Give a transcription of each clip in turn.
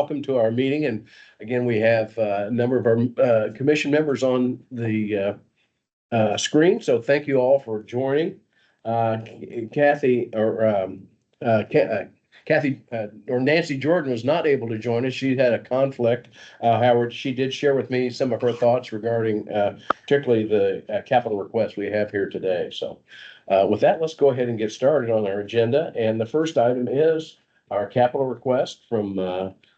welcome to our meeting. And again, we have a number of our commission members on the screen. So thank you all for joining. Kathy or Nancy Jordan was not able to join us. She had a conflict. However, she did share with me some of her thoughts regarding particularly the capital request we have here today. So with that, let's go ahead and get started on our agenda. And the first item is our capital request from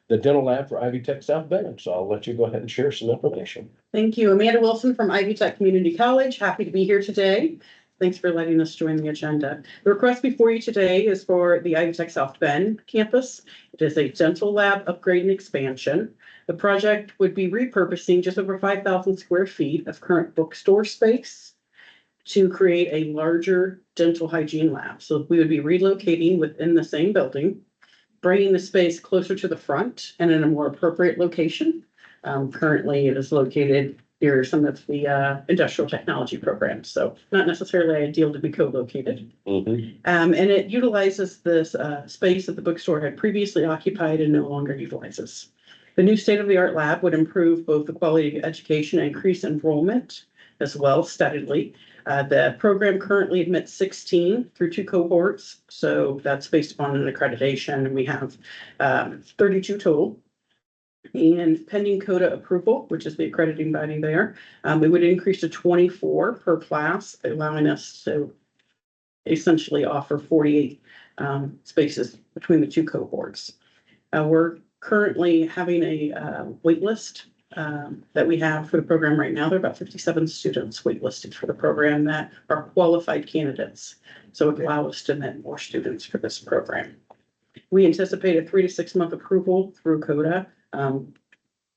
the dental lab for Ivy Tech South Bend. So I'll let you go ahead and share some information. Thank you. Amanda Wilson from Ivy Tech Community College. Happy to be here today. Thanks for letting us join the agenda. The request before you today is for the Ivy Tech South Bend campus. It is a dental lab upgrade and expansion. The project would be repurposing just over 5,000 square feet of current bookstore space to create a larger dental hygiene lab. So we would be relocating within the same building, bringing the space closer to the front and in a more appropriate location. Currently, it is located near some of the industrial technology programs, so not necessarily ideal to be co-located. And it utilizes this space that the bookstore had previously occupied and no longer utilizes. The new state-of-the-art lab would improve both the quality of education and increase enrollment as well steadily. The program currently admits 16 through 2 cohorts, so that's based upon an accreditation, and we have 32 total. And pending CODA approval, which is the accrediting body there, we would increase to 24 per class, allowing us to essentially offer 48 spaces between the 2 cohorts. We're currently having a wait list that we have for the program right now. There are about 57 students waitlisted for the program that are qualified candidates. So it allows us to admit more students for this program. We anticipate a 3 to 6 month approval through CODA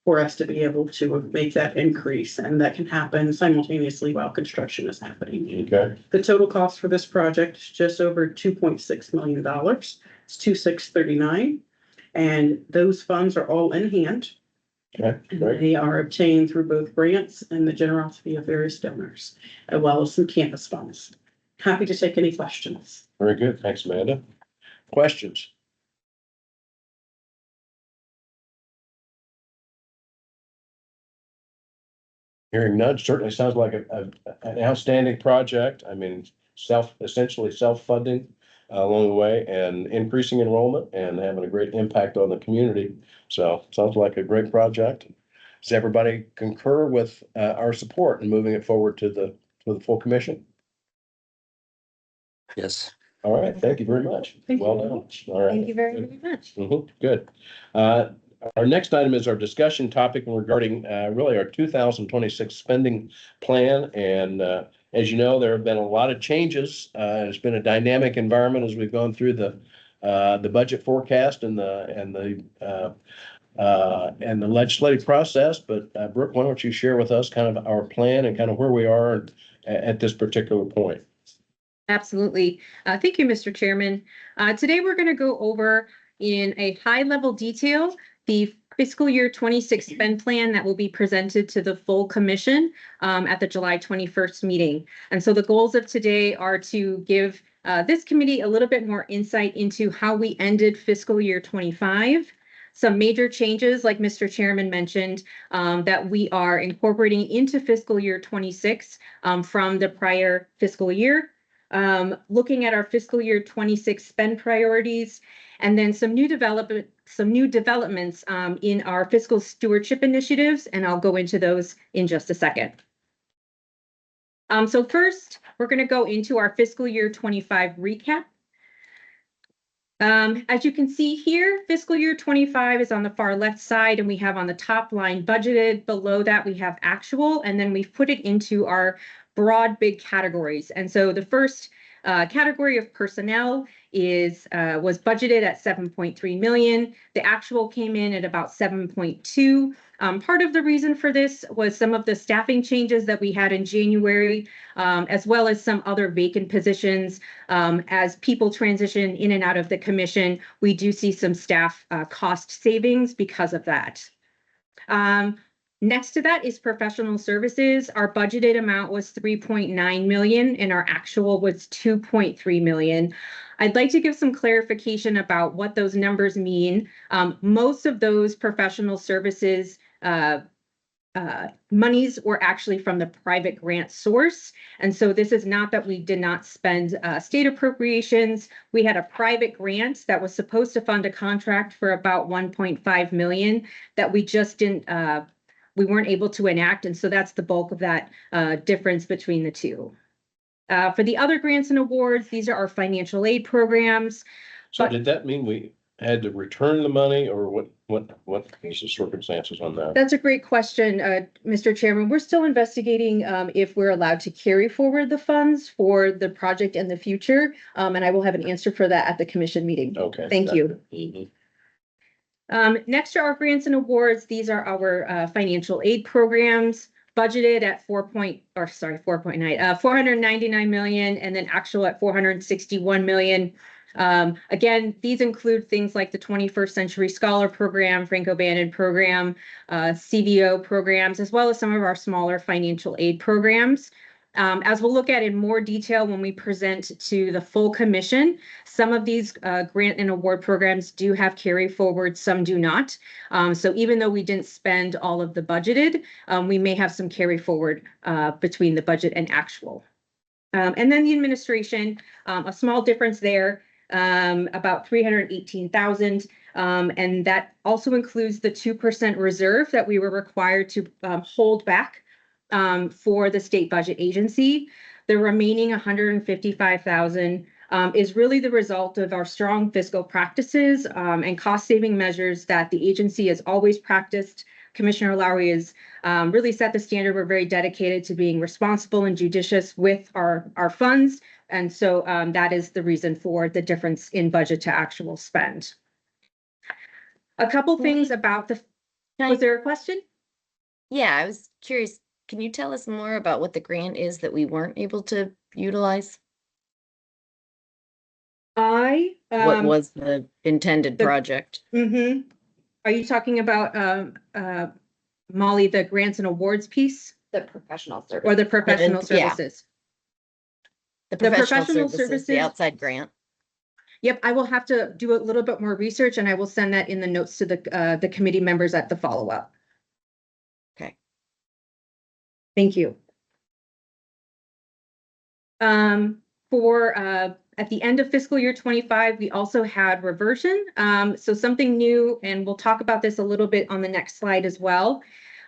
for us to be able to make that increase, and that can happen simultaneously while construction is happening. Okay. The total cost for this project is just over $2.6 million. It's $2,639, and those funds are all in hand. Okay. And they are obtained through both grants and the generosity of various donors, as well as some campus funds. Happy to take any questions. Very good. Thanks, Amanda. Questions? Hearing none, certainly sounds like an outstanding project. I mean, essentially self-funding along the way and increasing enrollment and having a great impact on the community. So sounds like a great project. Does everybody concur with our support in moving it forward to the full commission? Yes. All right. Thank you very much. Thank you Well very done. much. All right. Thank you very much. Good. Our next item is our discussion topic regarding really our 2026 spending plan. And as you know, there have been a lot of changes. It's been a dynamic environment as we've gone through the budget forecast and the legislative process. But Brooke, why don't you share with us kind of our plan and kind of where we are at this particular point? Absolutely. Thank you, Mr. Chairman. Today, we're going to go over in a high-level detail the fiscal year 26 spend plan that will be presented to the full commission at the July 21st meeting. And so the goals of today are to give this committee a little bit more insight into how we ended fiscal year 25, some major changes, like Mr. Chairman mentioned, that we are incorporating into fiscal year 26 from the prior fiscal year, looking at our fiscal year 26 spend priorities, and then some new developments in our fiscal stewardship initiatives, and I'll go into those in just a second. So first, we're going to go into our fiscal year 25 recap. As you can see here, fiscal year 25 is on the far left side, and we have on the top line budgeted. Below that, we have actual, and then we've put it into our broad big categories. And so the first category of personnel was budgeted at 7.3 million. The actual came in at about 7.2. Part of the reason for this was some of the staffing changes that we had in January, as well as some other vacant positions. As people transition in and out of the commission, we do see some staff cost savings because of that. Next to that is professional services. Our budgeted amount was 3.9 million and our actual was 2.3 million. I'd like to give some clarification about what those numbers mean. Most of those professional services monies were actually from the private grant source. And so this is not that we did not spend state appropriations. We had a private grant that was supposed to fund a contract for about 1.5 million that we just didn't, we weren't able to enact. And so that's the bulk of that difference between the two. For the other grants and awards, these are our financial aid programs. So But- did that mean we had to return the money, or what is the circumstances on that? That's a great question, Mr. Chairman. We're still investigating if we're allowed to carry forward the funds for the project in the future. And I will have an answer for that at the commission meeting. Okay. Thank you. Mhm. Next are our grants and awards. These are our financial aid programs budgeted at 499 million, and then actual at 461 million. Again, these include things like the 21st Century Scholar Program, Franco-Bannon Program, CVO programs, as well as some of our smaller financial aid programs. As we'll look at in more detail when we present to the full commission, some of these grant and award programs do have carry forward, some do not. So even though we didn't spend all of the budgeted, we may have some carry forward between the budget and actual. And then the administration, a small difference there, about 318,000. And that also includes the 2% reserve that we were required to hold back for the state budget agency. The remaining 155,000 is really the result of our strong fiscal practices and cost saving measures that the agency has always practiced. Commissioner Lowry has really set the standard. We're very dedicated to being responsible and judicious with our funds. And so that is the reason for the difference in budget to actual spend. A couple things about the, was there a question? Yeah, I was curious. Can you tell us more about what the grant is that we weren't able to utilize? What What was the intended the- project? Are you talking about Molly, the grants and awards piece The professional service. or the professional Yeah. services? The professional professional services, services- the outside grant. Yep, I will have to do a little bit more research and I will send that in the notes to the committee members at the follow-up. Okay. Thank you. At the end of fiscal year 25, we also had reversion. So something new, and we'll talk about this a little bit on the next slide as well,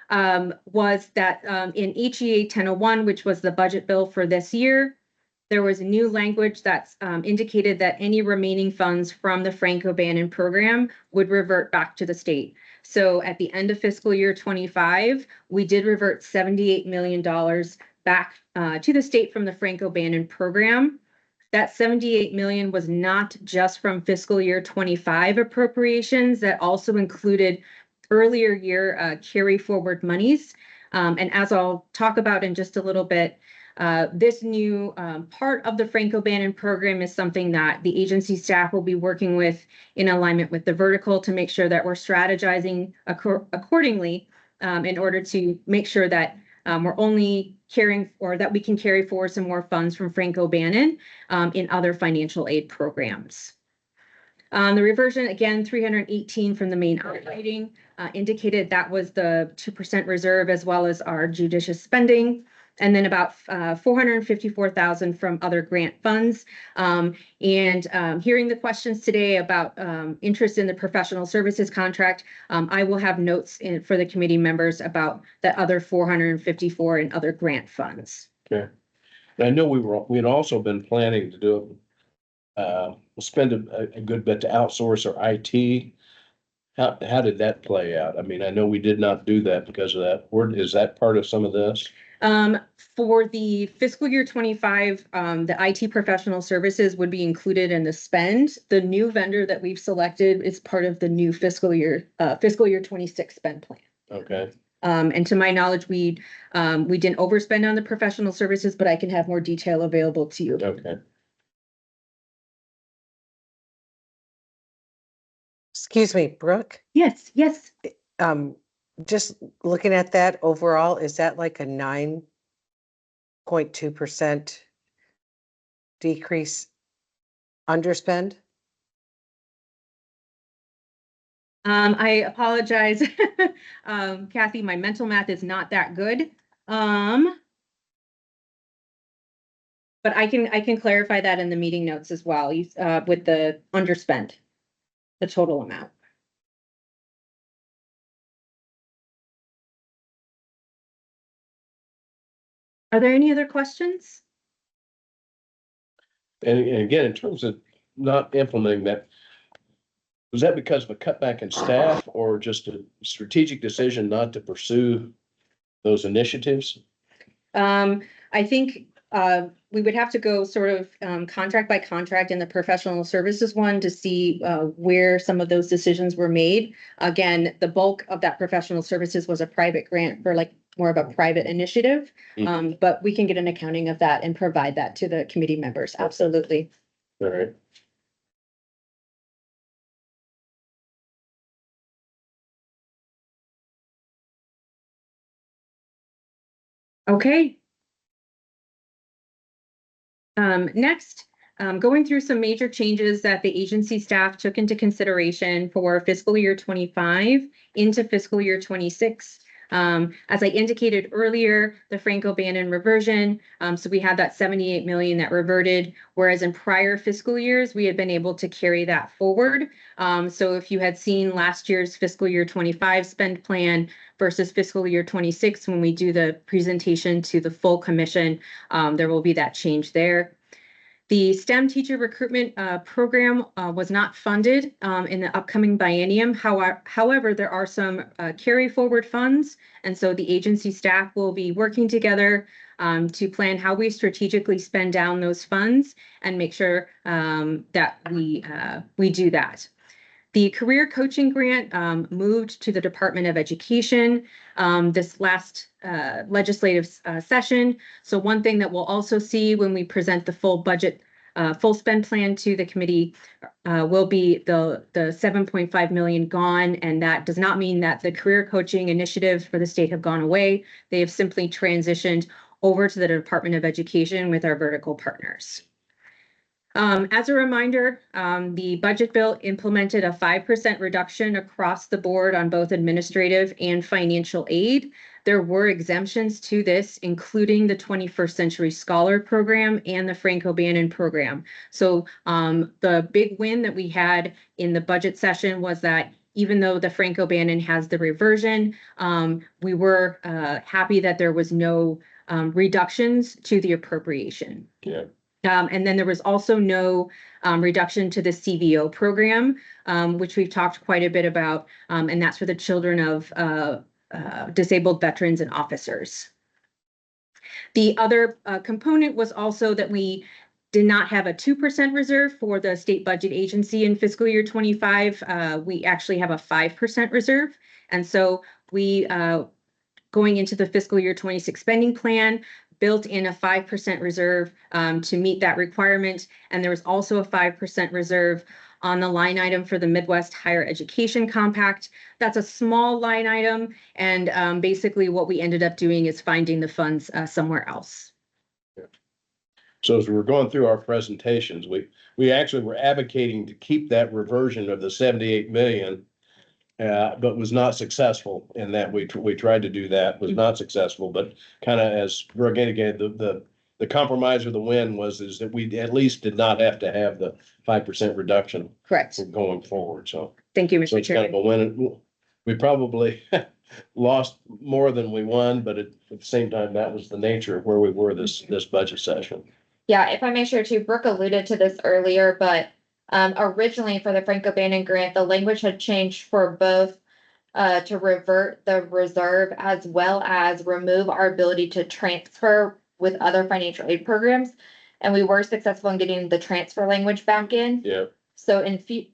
was that in HEA 1001, which was the budget bill for this year, there was a new language that's indicated that any remaining funds from the Franco-Bannon program would revert back to the state. So at the end of fiscal year 25, we did revert $78 million back to the state from the Franco-Bannon program. That 78 million was not just from fiscal year 25 appropriations, that also included earlier year carry forward monies. And as I'll talk about in just a little bit, this new part of the Franco-Bannon program is something that the agency staff will be working with in alignment with the vertical to make sure that we're strategizing accordingly in order to make sure that we're only carrying, or that we can carry forward some more funds from Franco-Bannon in other financial aid programs. The reversion, again, 318 from the main operating indicated that was the 2% reserve as well as our judicious spending. And then about 454,000 from other grant funds. Hearing the questions today about interest in the professional services contract, I will have notes for the committee members about the other 454 in other grant funds. Okay. And I know we had also been planning to do spend a good bit to outsource our IT. How did that play out? I mean, I know we did not do that because of that. Is that part of some of this? For the fiscal year 25, the IT professional services would be included in the spend. The new vendor that we've selected is part of the new fiscal year 26 spend plan. Okay. And to my knowledge, we didn't overspend on the professional services, but I can have more detail available to you. Okay. Excuse me, Brooke, Yes, yes. um, just looking at that overall, is that like a 9.2% decrease underspend? I apologize. Kathy, my mental math is not that good. But I can clarify that in the meeting notes as well, with the underspend, the total amount. Are there any other questions? And again, in terms of not implementing that, was that because of a cutback in staff or just a strategic decision not to pursue those initiatives? I think we would have to go sort of contract by contract in the professional services one to see where some of those decisions were made. Again, the bulk of that professional services was a private grant for like more of a private initiative. But we can get an accounting of that and provide that to the committee members. Absolutely. All right. Okay. Next, going through some major changes that the agency staff took into consideration for fiscal year 25 into fiscal year 26. As I indicated earlier, the Franco-Bannon reversion. So we had that 78 million that reverted, whereas in prior fiscal years, we had been able to carry that forward. So if you had seen last year's fiscal year 25 spend plan versus fiscal year 26, when we do the presentation to the full commission, there will be that change there. The STEM teacher recruitment program was not funded in the upcoming biennium. However, there are some carry forward funds. And so the agency staff will be working together to plan how we strategically spend down those funds and make sure that we do that. The career coaching grant moved to the Department of Education this last legislative session. So one thing that we'll also see when we present the full budget, full spend plan to the committee will be the 7.5 million gone. And that does not mean that the career coaching initiatives for the state have gone away. They have simply transitioned over to the Department of Education with our vertical partners. As a reminder, the budget bill implemented a 5% reduction across the board on both administrative and financial aid. There were exemptions to this, including the 21st Century Scholar Program and the Franco-Bannon program. So the big win that we had in the budget session was that even though the Franco-Bannon has the reversion, we were happy that there was no reductions to the appropriation. Yeah. And then there was also no reduction to the CVO program, which we've talked quite a bit about, and that's for the children of disabled veterans and officers. The other component was also that we did not have a 2% reserve for the state budget agency in fiscal year 25. We actually have a 5% reserve. And so we, going into the fiscal year 26 spending plan, built in a 5% reserve to meet that requirement. And there was also a 5% reserve on the line item for the Midwest Higher Education Compact. That's a small line item. And basically what we ended up doing is finding the funds somewhere else. Yeah. So as we were going through our presentations, we actually were advocating to keep that reversion of the 78 million, but was not successful in that. We tried to do that, was not successful, but kind of as Brooke indicated, the compromise or the win is that we at least did not have to have the 5% reduction. Correct. Going forward. So Thank you, so Mr. it's kind Chairman. of a win. We probably lost more than we won, but at the same time, that was the nature of where we were this budget session. Yeah, if I make sure to, Brooke alluded to this earlier, but originally for the Franco-Bannon grant, the language had changed for both to revert the reserve as well as remove our ability to transfer with other financial aid programs. And we were successful in getting the transfer language back in. Yeah. So at the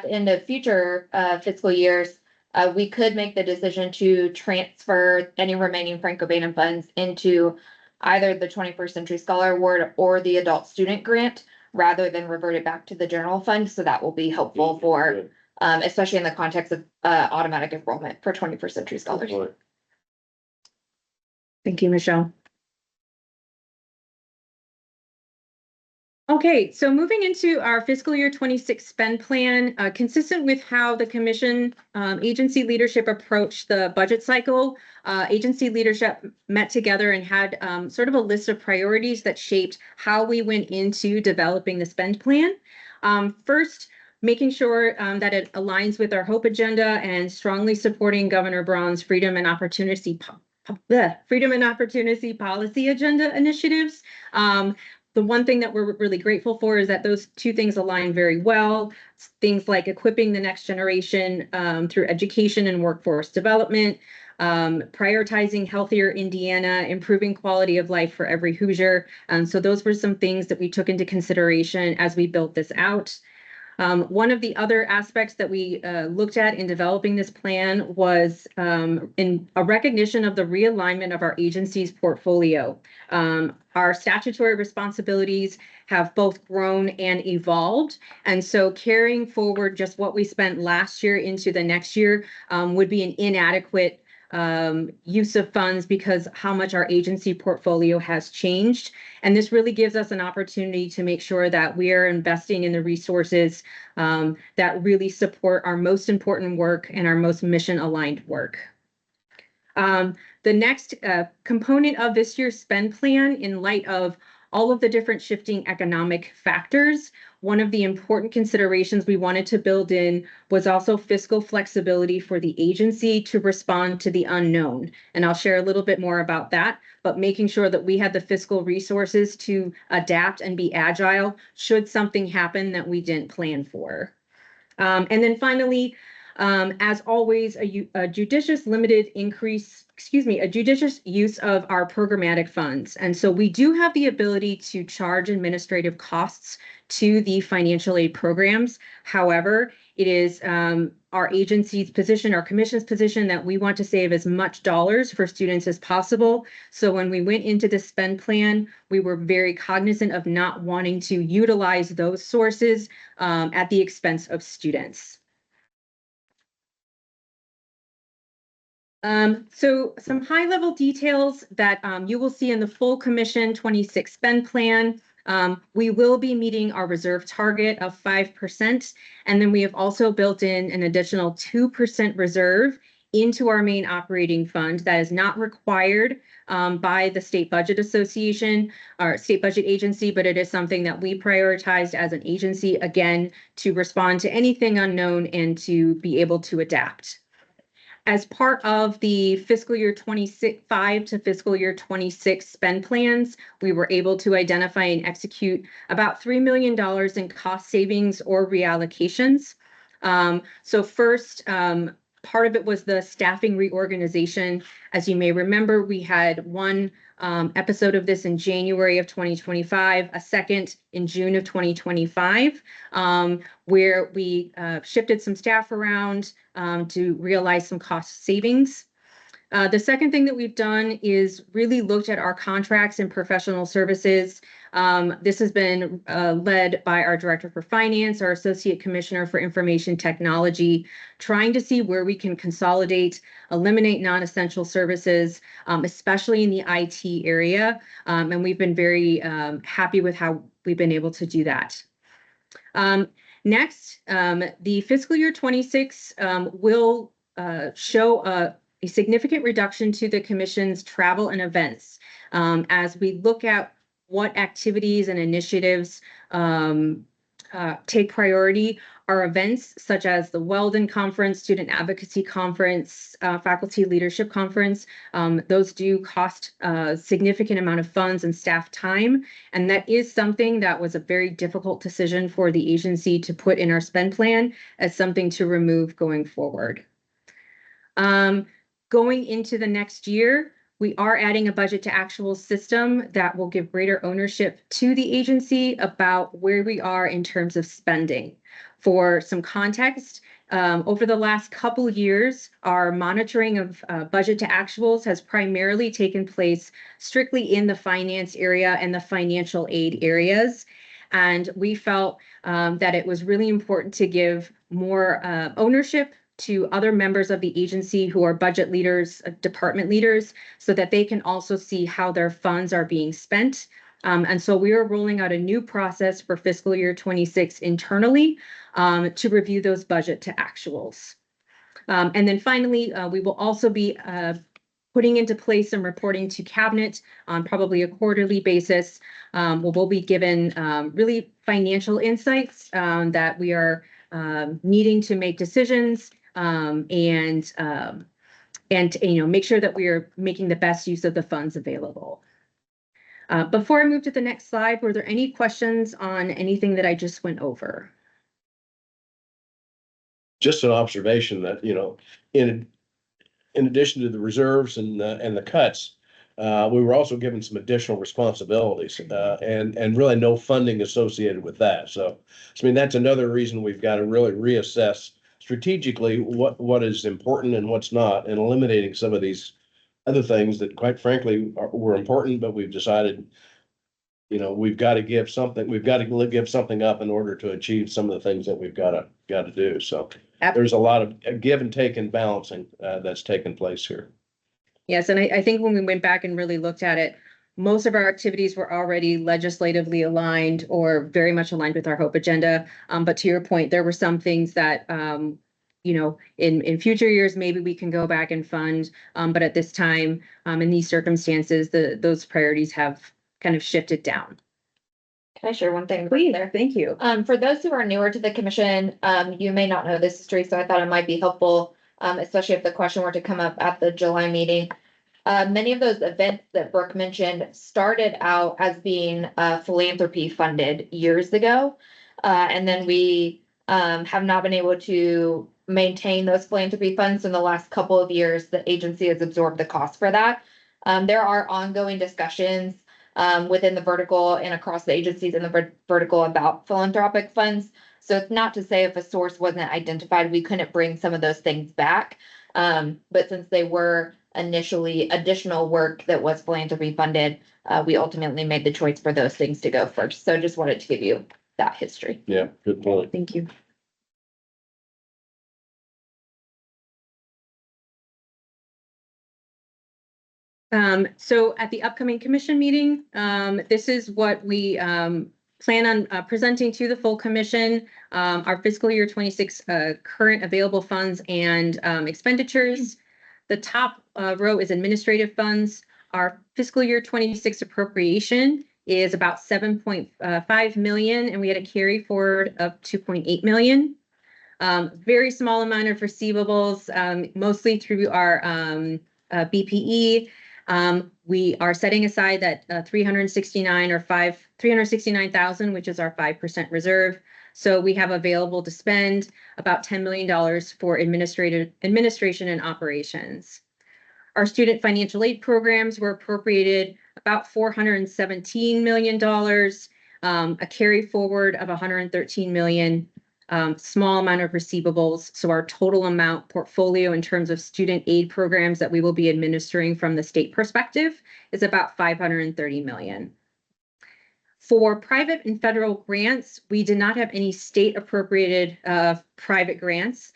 end of future fiscal years, we could make the decision to transfer any remaining Franco-Bannon funds into either the 21st Century Scholar Award or the Adult Student Grant, rather than revert it back to the general fund. So that will be helpful for especially in the context of automatic enrollment for 21st Century Scholars. Thank you, Michelle. Okay, so moving into our fiscal year 26 spend plan, consistent with how the commission agency leadership approached the budget cycle, agency leadership met together and had sort of a list of priorities that shaped how we went into developing the spend plan. First, making sure that it aligns with our HOPE agenda and strongly supporting Governor Braun's freedom and opportunity policy agenda initiatives. The one thing that we're really grateful for is that those two things align very well. Things like equipping the next generation through education and workforce development, prioritizing healthier Indiana, improving quality of life for every Hoosier. So those were some things that we took into consideration as we built this out. One of the other aspects that we looked at in developing this plan was in a recognition of the realignment of our agency's portfolio. Our statutory responsibilities have both grown and evolved. And so carrying forward just what we spent last year into the next year would be an inadequate use of funds because how much our agency portfolio has changed. And this really gives us an opportunity to make sure that we are investing in the resources that really support our most important work and our most mission-aligned work. The next component of this year's spend plan, in light of all of the different shifting economic factors, one of the important considerations we wanted to build in was also fiscal flexibility for the agency to respond to the unknown. And I'll share a little bit more about that, but making sure that we had the fiscal resources to adapt and be agile should something happen that we didn't plan for. And then finally, as always, a judicious use of our programmatic funds. And so we do have the ability to charge administrative costs to the financial aid programs. However, it is our agency's position, our commission's position, that we want to save as much dollars for students as possible. So when we went into the spend plan, we were very cognizant of not wanting to utilize those sources at the expense of students. So some high-level details that you will see in the full Commission 26 spend plan. We will be meeting our reserve target of 5%, and then we have also built in an additional 2% reserve into our main operating fund that is not required by the State Budget Association or State Budget Agency, but it is something that we prioritized as an agency, again, to respond to anything unknown and to be able to adapt. As part of the fiscal year 25 to fiscal year 26 spend plans, we were able to identify and execute about $3 million in cost savings or reallocations. So first, part of it was the staffing reorganization. As you may remember, we had one episode of this in January of 2025, a second in June of 2025, where we shifted some staff around to realize some cost savings. The second thing that we've done is really looked at our contracts and professional services. This has been led by our Director for Finance, our Associate Commissioner for Information Technology, trying to see where we can consolidate, eliminate non-essential services, especially in the IT area. And we've been very happy with how we've been able to do that. Next, the fiscal year 26 will show a significant reduction to the Commission's travel and events as we look at what activities and initiatives take priority. Our events such as the Weldon Conference, Student Advocacy Conference, Faculty Leadership Conference, those do cost a significant amount of funds and staff time. And that is something that was a very difficult decision for the agency to put in our spend plan as something to remove going forward. Going into the next year, we are adding a budget to actual system that will give greater ownership to the agency about where we are in terms of spending. For some context, over the last couple years, our monitoring of budget to actuals has primarily taken place strictly in the finance area and the financial aid areas. And we felt that it was really important to give more ownership to other members of the agency who are budget leaders, department leaders, so that they can also see how their funds are being spent. And so we are rolling out a new process for fiscal year 26 internally to review those budget to actuals. And then finally, we will also be putting into place some reporting to cabinet on probably a quarterly basis. Where we'll be given really financial insights that we are needing to make decisions and make sure that we are making the best use of the funds available. Before I move to the next slide, were there any questions on anything that I just went over? Just an observation that, in addition to the reserves and the cuts, we were also given some additional responsibilities, and really no funding associated with that. So, I mean, that's another reason we've got to really reassess strategically what is important and what's not, and eliminating some of these other things that, quite frankly, were important, but we've decided, we've got to give something up in order to achieve some of the things that we've got to do. So there's a lot of give and take and balancing that's taken place here. Yes, and I think when we went back and really looked at it, most of our activities were already legislatively aligned or very much aligned with our HOPE agenda. But to your point, there were some things that, in future years, maybe we can go back and fund. But at this time, in these circumstances, those priorities have kind of shifted down. Can I share one thing? Please, there? thank you. For those who are newer to the commission, you may not know this history, so I thought it might be helpful, especially if the question were to come up at the July meeting. Many of those events that Brooke mentioned started out as being philanthropy funded years ago. And then we have not been able to maintain those philanthropy funds in the last couple of years. The agency has absorbed the cost for that. There are ongoing discussions within the vertical and across the agencies in the vertical about philanthropic funds. So it's not to say if a source wasn't identified, we couldn't bring some of those things back. But since they were initially additional work that was philanthropy funded, we ultimately made the choice for those things to go first. So just wanted to give you that history. Yeah, good point. Thank you. So at the upcoming commission meeting, this is what we plan on presenting to the full commission, our fiscal year 26 current available funds and expenditures. The top row is administrative funds. Our fiscal year 26 appropriation is about 7.5 million, and we had a carry forward of 2.8 million. Very small amount of receivables, mostly through our BPE. We are setting aside that 369,000, which is our 5% reserve. So we have available to spend about $10 million for administration and operations. Our student financial aid programs were appropriated about $417 million, a carry forward of $113 million. Small amount of receivables. So our total amount portfolio in terms of student aid programs that we will be administering from the state perspective is about $530 million. For private and federal grants, we did not have any state appropriated private grants.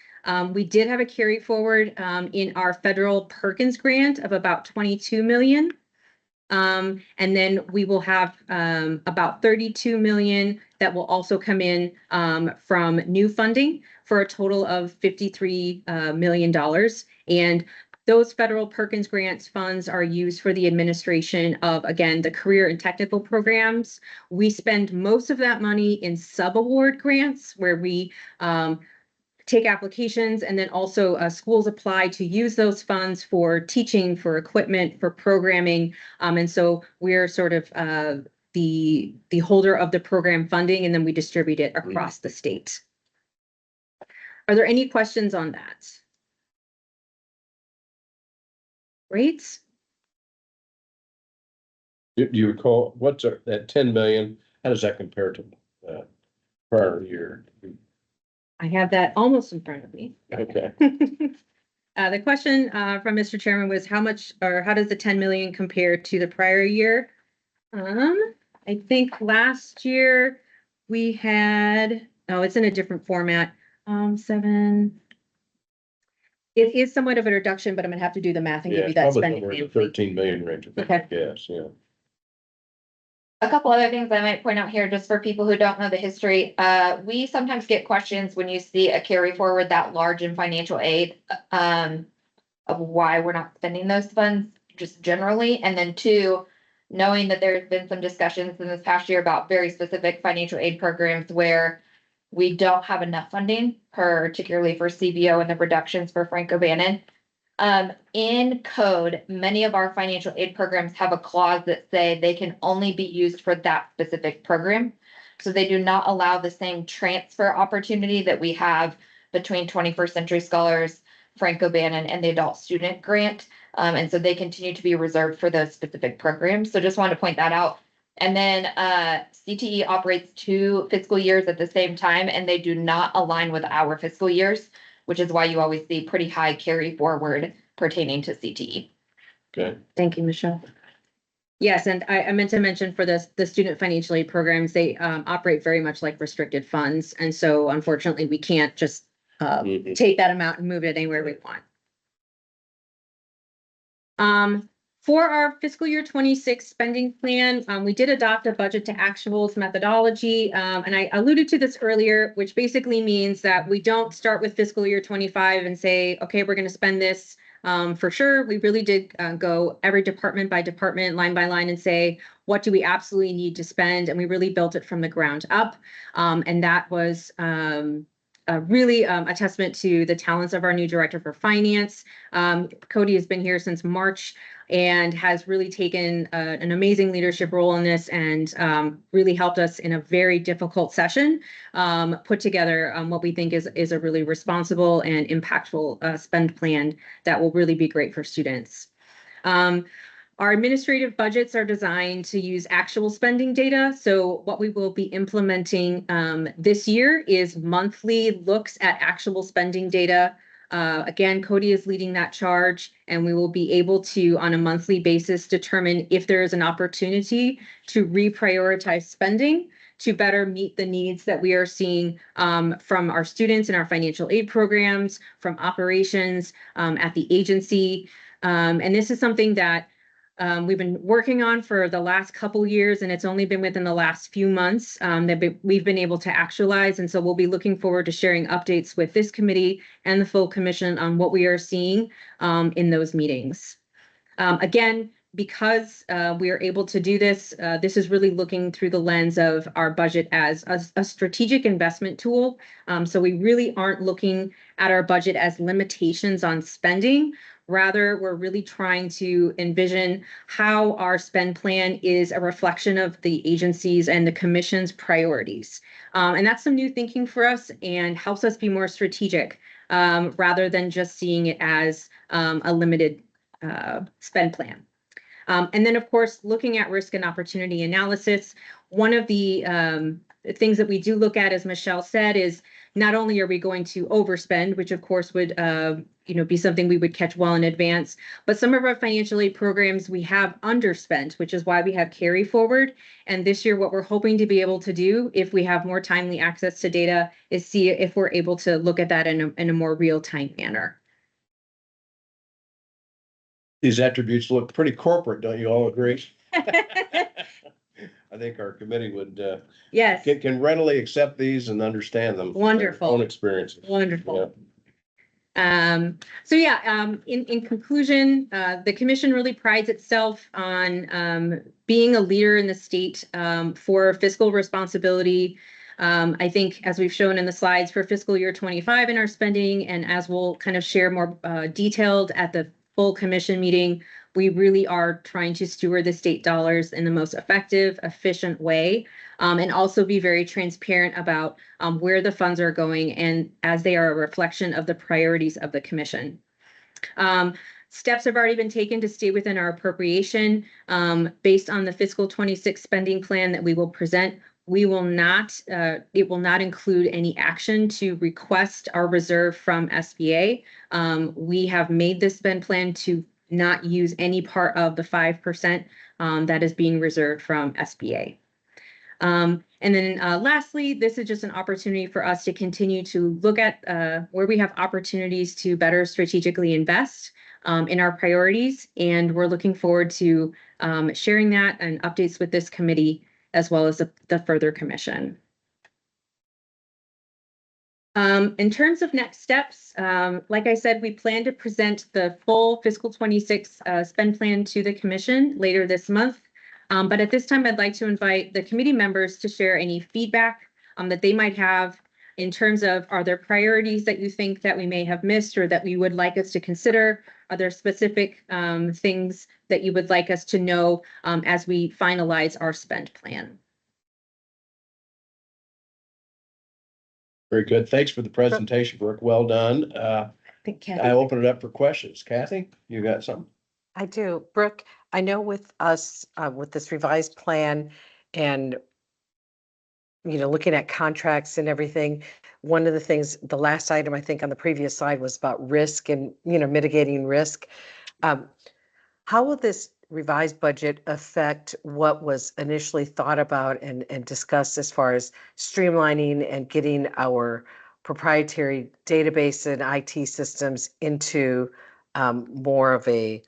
We did have a carry forward in our federal Perkins grant of about $22 million. And then we will have about $32 million that will also come in from new funding for a total of $53 million. And those federal Perkins grants funds are used for the administration of, again, the career and technical programs. We spend most of that money in sub-award grants where we take applications, and then also schools apply to use those funds for teaching, for equipment, for programming. And so we're sort of the holder of the program funding, and then we distribute it across the state. Are there any questions on that? Great. Do you recall that 10 million? How does that compare to prior year? I have that almost in front of me. Okay. The question from Mr. Chairman was how much, or how does the 10 million compare to the prior year? I think last year we had, oh, it's in a different format, 7. It is somewhat of a reduction, but I'm gonna have to do the math and Yeah, give you it's that probably spending. somewhere in the plan. 13 million range, I think, Okay. yes, yeah. A couple other things I might point out here, just for people who don't know the history. We sometimes get questions when you see a carry forward that large in financial aid, of why we're not spending those funds just generally. And then 2, knowing that there's been some discussions in this past year about very specific financial aid programs where we don't have enough funding, particularly for CBO and the reductions for Frank-O'Bannon. In code, many of our financial aid programs have a clause that say they can only be used for that specific program. So they do not allow the same transfer opportunity that we have between 21st Century Scholars, Frank-O'Bannon, and the Adult Student Grant. And so they continue to be reserved for those specific programs. So just wanted to point that out. And then CTE operates 2 fiscal years at the same time, and they do not align with our fiscal years, which is why you always see pretty high carry forward pertaining to CTE. Okay, Thank you, Michelle. Yes, and I meant to mention for the student financial aid programs, they operate very much like restricted funds. And so unfortunately, we can't just Mhm. take that amount and move it anywhere we want. For our fiscal year 26 spending plan, we did adopt a budget to actuals methodology. And I alluded to this earlier, which basically means that we don't start with fiscal year 25 and say, okay, we're going to spend this for sure. We really did go every department by department, line by line, and say, what do we absolutely need to spend? And we really built it from the ground up. And that was really a testament to the talents of our new director for finance. Cody has been here since March and has really taken an amazing leadership role in this and really helped us in a very difficult session put together what we think is a really responsible and impactful spend plan that will really be great for students. Our administrative budgets are designed to use actual spending data. So what we will be implementing this year is monthly looks at actual spending data. Again, Cody is leading that charge, and we will be able to, on a monthly basis, determine if there is an opportunity to reprioritize spending to better meet the needs that we are seeing from our students in our financial aid programs, from operations at the agency. And this is something that we've been working on for the last couple years, and it's only been within the last few months that we've been able to actualize. And so we'll be looking forward to sharing updates with this committee and the full commission on what we are seeing in those meetings. Again, because we are able to do this, this is really looking through the lens of our budget as a strategic investment tool. So we really aren't looking at our budget as limitations on spending. Rather, we're really trying to envision how our spend plan is a reflection of the agency's and the commission's priorities. And that's some new thinking for us and helps us be more strategic rather than just seeing it as a limited spend plan. And then, of course, looking at risk and opportunity analysis. One of the things that we do look at, as Michelle said, is not only are we going to overspend, which of course would be something we would catch well in advance, but some of our financial aid programs we have underspent, which is why we have carry forward. And this year, what we're hoping to be able to do, if we have more timely access to data, is see if we're able to look at that in a more real-time manner. These attributes look pretty corporate, don't you all agree? I think our committee would, Yes, can readily accept these and understand them. from their Wonderful. Own experiences. wonderful. So yeah, in conclusion, the commission really prides itself on being a leader in the state for fiscal responsibility. I think, as we've shown in the slides, for fiscal year 25 in our spending, and as we'll kind of share more detailed at the full commission meeting, we really are trying to steward the state dollars in the most effective, efficient way, and also be very transparent about where the funds are going and as they are a reflection of the priorities of the commission. Steps have already been taken to stay within our appropriation based on the fiscal 26 spending plan that we will present. We will not, it will not include any action to request our reserve from SBA. We have made this spend plan to not use any part of the 5% that is being reserved from SBA. And then lastly, this is just an opportunity for us to continue to look at where we have opportunities to better strategically invest in our priorities. And we're looking forward to sharing that and updates with this committee as well as the further commission. In terms of next steps, like I said, we plan to present the full fiscal 26 spend plan to the commission later this month. But at this time, I'd like to invite the committee members to share any feedback that they might have in terms of, are there priorities that you think that we may have missed or that we would like us to consider? Are there specific things that you would like us to know as we finalize our spend plan? Very good. Thanks for the presentation, Brooke. Well done. I think I Kathy, open it up for questions. Kathy, you got something? I do. Brooke, I know with us, with this revised plan and, looking at contracts and everything, one of the things, the last item I think on the previous slide was about risk and, mitigating risk. How will this revised budget affect what was initially thought about and discussed as far as streamlining and getting our proprietary database and IT systems into more of a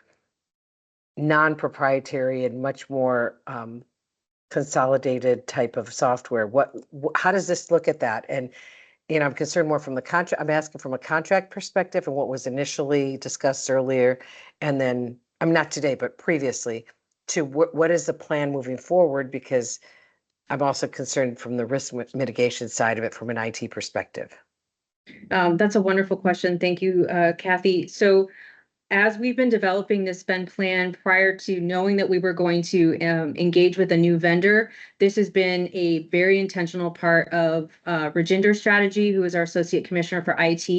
non-proprietary and much more consolidated type of software? How does this look at that? And I'm concerned more from the contract. I'm asking from a contract perspective and what was initially discussed earlier, and then I'm not today, but previously, to what is the plan moving forward? Because I'm also concerned from the risk mitigation side of it from an IT perspective. That's a wonderful question. Thank you, Kathy. So as we've been developing this spend plan prior to knowing that we were going to engage with a new vendor, this has been a very intentional part of Rajinder Strategy, who is our Associate Commissioner for IT,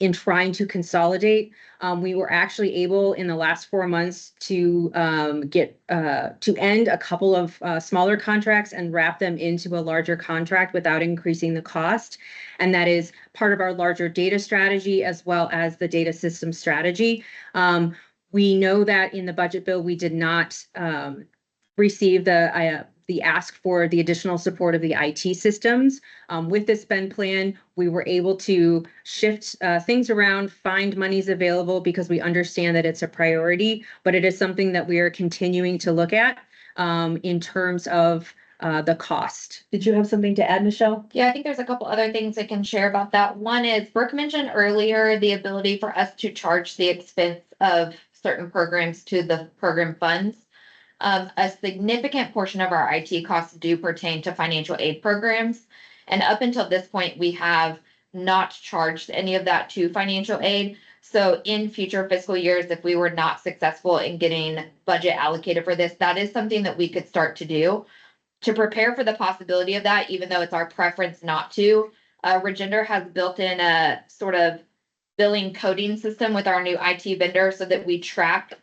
in trying to consolidate. We were actually able in the last 4 months to end a couple of smaller contracts and wrap them into a larger contract without increasing the cost. And that is part of our larger data strategy as well as the data system strategy. We know that in the budget bill, we did not receive the ask for the additional support of the IT systems. With this spend plan, we were able to shift things around, find monies available because we understand that it's a priority, but it is something that we are continuing to look at in terms of the cost. Did you have something to add, Michelle? Yeah, I think there's a couple other things I can share about that. One is Brooke mentioned earlier the ability for us to charge the expense of certain programs to the program funds. A significant portion of our IT costs do pertain to financial aid programs. And up until this point, we have not charged any of that to financial aid. So in future fiscal years, if we were not successful in getting budget allocated for this, that is something that we could start to do. To prepare for the possibility of that, even though it's our preference not to, Rajinder has built in a sort of billing coding system with our new IT vendor so that we track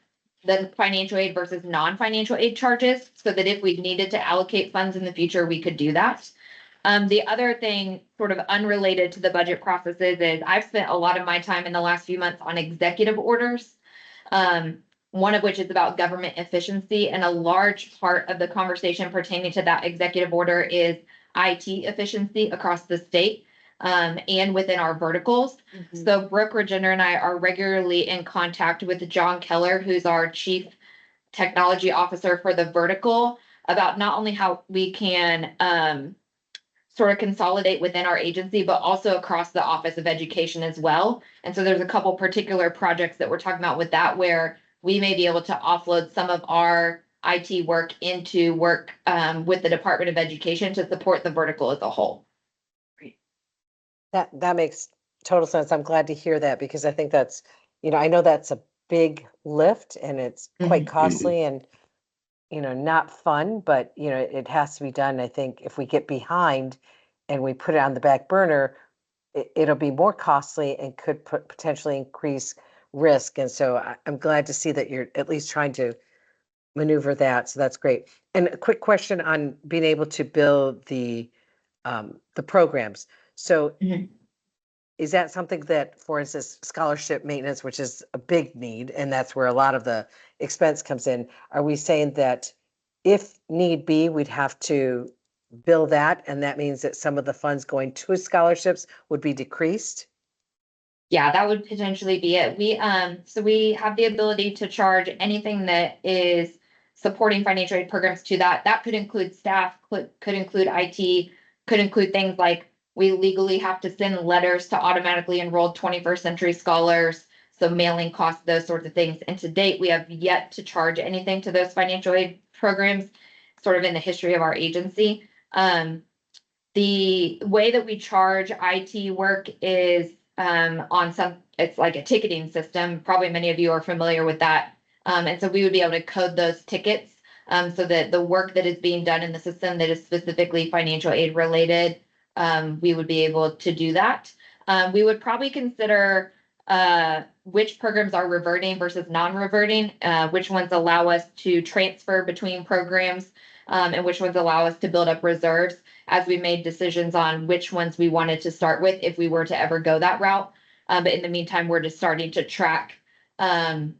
the financial aid versus non-financial aid charges, so that if we needed to allocate funds in the future, we could do that. The other thing, sort of unrelated to the budget processes, is I've spent a lot of my time in the last few months on executive orders. One of which is about government efficiency, and a large part of the conversation pertaining to that executive order is IT efficiency across the state and within our verticals. Mm-hmm. So Brooke, Rajinder, and I are regularly in contact with John Keller, who's our Chief Technology Officer for the vertical, about not only how we can sort of consolidate within our agency, but also across the Office of Education as well. And so there's a couple particular projects that we're talking about with that, where we may be able to offload some of our IT work into work with the Department of Education to support the vertical as a whole. That makes total sense. I'm glad to hear that because I think that's, I know that's a big lift and it's quite costly and, not fun, but, it has to be done. I think if we get behind and we put it on the back burner, it'll be more costly and could potentially increase risk. And so I'm glad to see that you're at least trying to maneuver that. So that's great. And a quick question on being able to build the programs. So is that something that, for instance, scholarship maintenance, which is a big need, and that's where a lot of the expense comes in, are we saying that if need be, we'd have to bill that, and that means that some of the funds going to scholarships would be decreased? Yeah, that would potentially be it. So we have the ability to charge anything that is supporting financial aid programs to that. That could include staff, could include IT, could include things like we legally have to send letters to automatically enrolled 21st century scholars. So mailing costs, those sorts of things. And to date, we have yet to charge anything to those financial aid programs, sort of in the history of our agency. The way that we charge IT work is it's like a ticketing system. Probably many of you are familiar with that. And so we would be able to code those tickets so that the work that is being done in the system that is specifically financial aid related, we would be able to do that. We would probably consider which programs are reverting versus non-reverting, which ones allow us to transfer between programs, and which ones allow us to build up reserves as we made decisions on which ones we wanted to start with if we were to ever go that route. But in the meantime, we're just starting to track the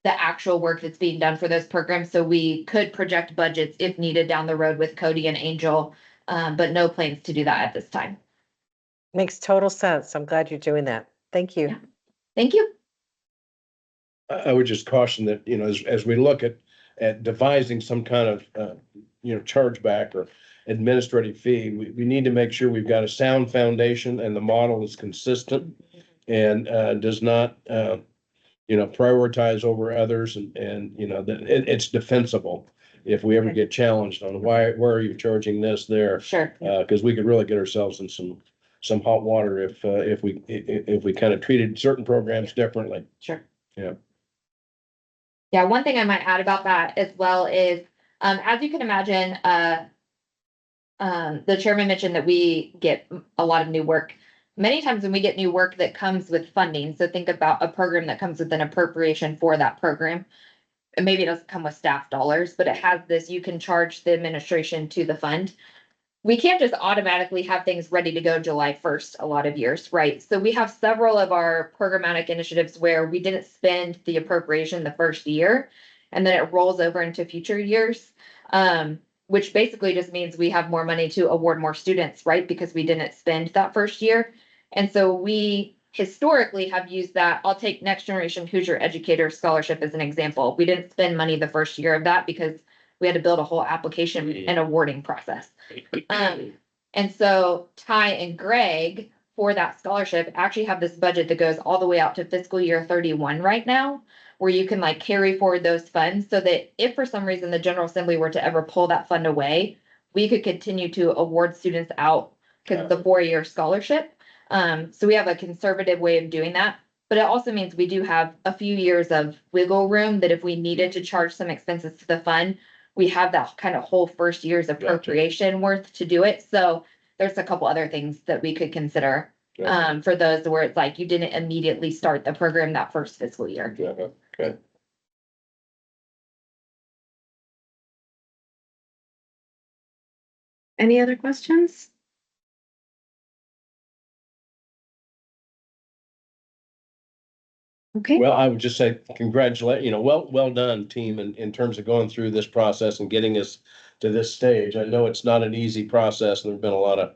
actual work that's being done for those programs. So we could project budgets if needed down the road with Cody and Angel, but no plans to do that at this time. Makes total sense. I'm glad you're doing that. Thank you. Yeah. Thank you. I would just caution that, as we look at devising some kind of, chargeback or administrative fee, we need to make sure we've got a sound foundation and the model is consistent and does not, prioritize over others and that it's defensible if we ever get challenged on why are you charging this there? Sure. Because we could really get ourselves in some hot water if we kind of treated certain programs differently. Sure. Yeah. Yeah, one thing I might add about that as well is, as you can imagine, the chairman mentioned that we get a lot of new work. Many times when we get new work that comes with funding, so think about a program that comes with an appropriation for that program. And maybe it doesn't come with staff dollars, but it has this, you can charge the administration to the fund. We can't just automatically have things ready to go July 1st a lot of years, right? So we have several of our programmatic initiatives where we didn't spend the appropriation the first year, and then it rolls over into future years, which basically just means we have more money to award more students, right? Because we didn't spend that first year. And so we historically have used that. I'll take Next Generation Hoosier Educator Scholarship as an example. We didn't spend money the first year of that because we had to build a whole application and awarding process. And so Ty and Greg for that scholarship actually have this budget that goes all the way out to fiscal year 31 right now, where you can like carry forward those funds so that if for some reason the General Assembly were to ever pull that fund away, we could continue to award students out because it's a 4-year scholarship. So we have a conservative way of doing that, but it also means we do have a few years of wiggle room that if we needed to charge some expenses to the fund, we have that kind of whole first year's appropriation worth to do it. So there's a couple other things that we could consider for those where it's like you didn't immediately start the program that first fiscal year. Okay. Any other questions? Okay. Well, I would just say congratulate, well done, team, in terms of going through this process and getting us to this stage. I know it's not an easy process, and there've been a lot of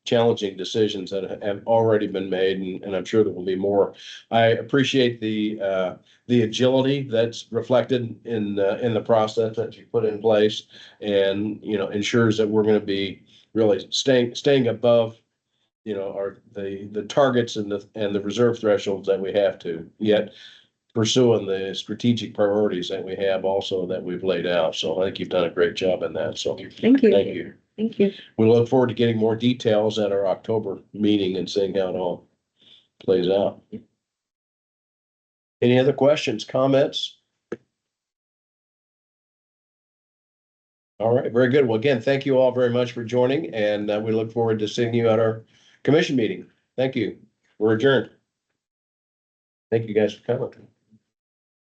challenging decisions that have already been made, and I'm sure there will be more. I appreciate the agility that's reflected in the process that you put in place, and ensures that we're going to be really staying above the targets and the reserve thresholds that we have to, yet pursuing the strategic priorities that we have also that we've laid out. So I think you've done a great job in that. So Thank you. thank you. Thank you. We look forward to getting more details at our October meeting and seeing how it all plays out. Any other questions, comments? All right, very good. Well, again, thank you all very much for joining, and we look forward to seeing you at our commission meeting. Thank you. We're adjourned. Thank you guys for coming.